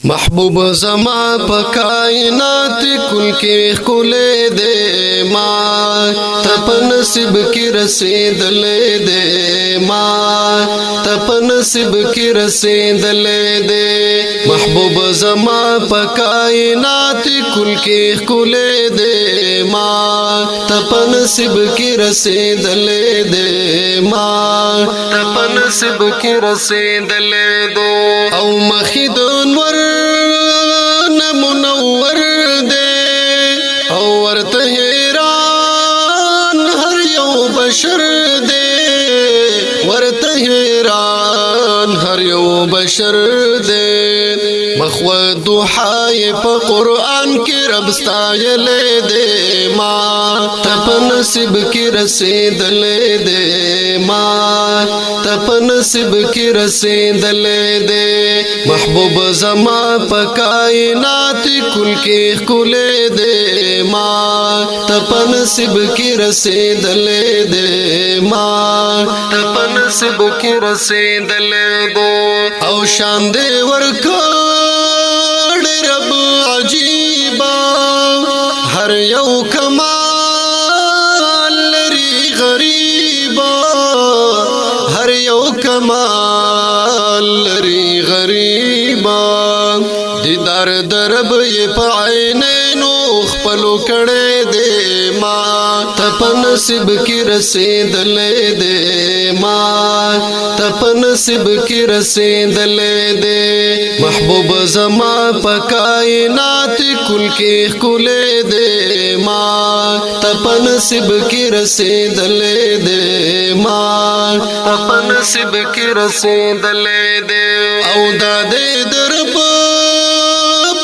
محبوب زما په کائنات کل کې خولې دې ما تپ نصیب کې رسیدلې دې ما تپ نصیب کې رسیدلې دې محبوب زما په کائنات کل کې خولې دې ما تپ نصیب کې رسیدلې دې ما تپ نصیب کې رسیدلې دې او مخیدون ور منور دے او ورته حیران هر یو بشر دے ورته حیران هر یو بشر دے مخود دوحای په قرآن کې رب ستایلې دے ما تپ نصیب کې رسیدلې دے ما تپ نصیب کې رسیدلې دے محبوب زما په کائنات کل کې خولې دے ما تپ نصیب کې رسیدلې دے ما تپ نصیب کې رسیدلې دے او شان دې ورکړ رب عجیبا هر یو کمال لري غریبا هر یو کمال لري غریبا دیدار درب یې په عینینو خپلو کړی دی ما تپ نصیب کې رسیدلې دی ما تپ نصیب کې رسیدلې دی محبوب زما په کائنات کل کې خولې دی ما تپ نصیب کې رسیدلې دی ما تپ نصیب کې رسیدلې دی او دا دې درب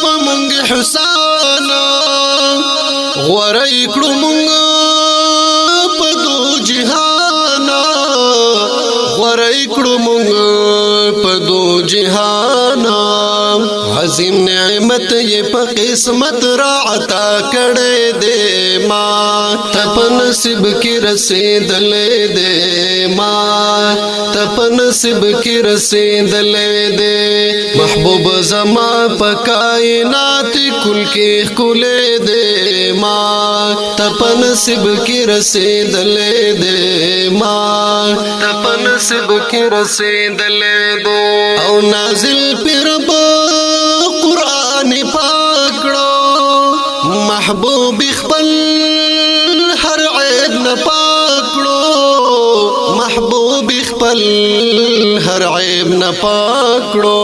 په مونږ حسانا غوړی کړو مونږ په دو جهانا غوړی کړو مونږ په دو جهانا عظیم نعمت یې په قسمت را عطا کړې دې ما تپ نصیب کې رسیدلې دې ما تپ نصیب کې رسیدلې دې محبوب زما په کائنات کل کې خولې دې ما تپ نصیب کې رسیدلې دې ما تپ نصیب کې رسیدلې دې او نازل پر قرآن پاکړو محبوب خپل هر عیب نه پاکړو محبوب خپل هر عیب نه پاکړو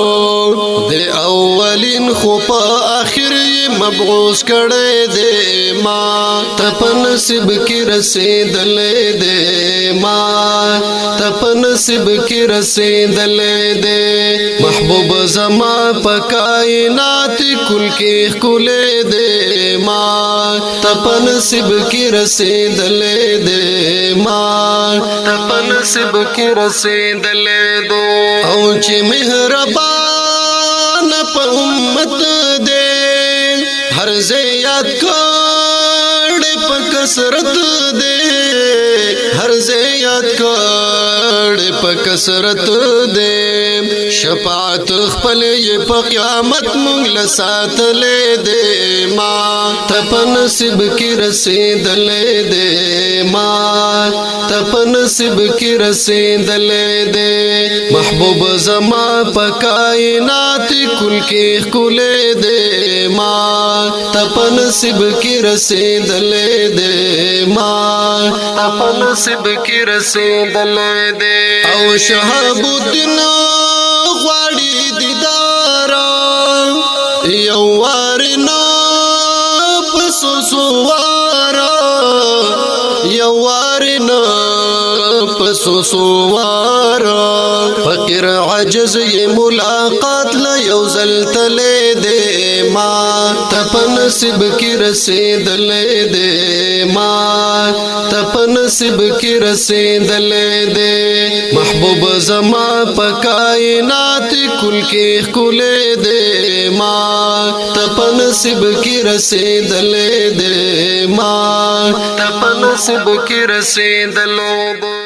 د اولین خو په اخر مبعوث کړي دې ما تپ نصیب کې رسیدلې دې ما تپ نصیب کې رسیدلې دې محبوب زما په کائنات کل کې خولې دې ما تپ نصیب کې رسیدلې دې ما تپ نصیب کې رسیدلې دې او چې مهربان په امت دې هر زیات کړ په کثرت دې هر زیات کړ په کثرت دې شفاعت خپل یې په قیامت مونږ له ساتلې دې ما تپ نصیب کې رسیدلې دې ما تپ نصیب کې رسیدلې دې محبوب زما په کائنات کل کې خولې دې ما تپ نصیب کې رسیدلې دې ما تپ نصیب کې رسیدلې دې او شهاب الدین غواړي دیدار یو وارنا پسو سوارا یو وارنا پسو سوارا فقیر عجز یہ ملاقات لا یو زلتلے دے ما تپ نصیب کی رسیدلے دے ما تپ نصیب کی رسیدلے دے محبوب زما په کائنات کل کې خولې دے ما تپ نصیب کی رسیدلے دے ما تپ نصیب کی رسیدلے دے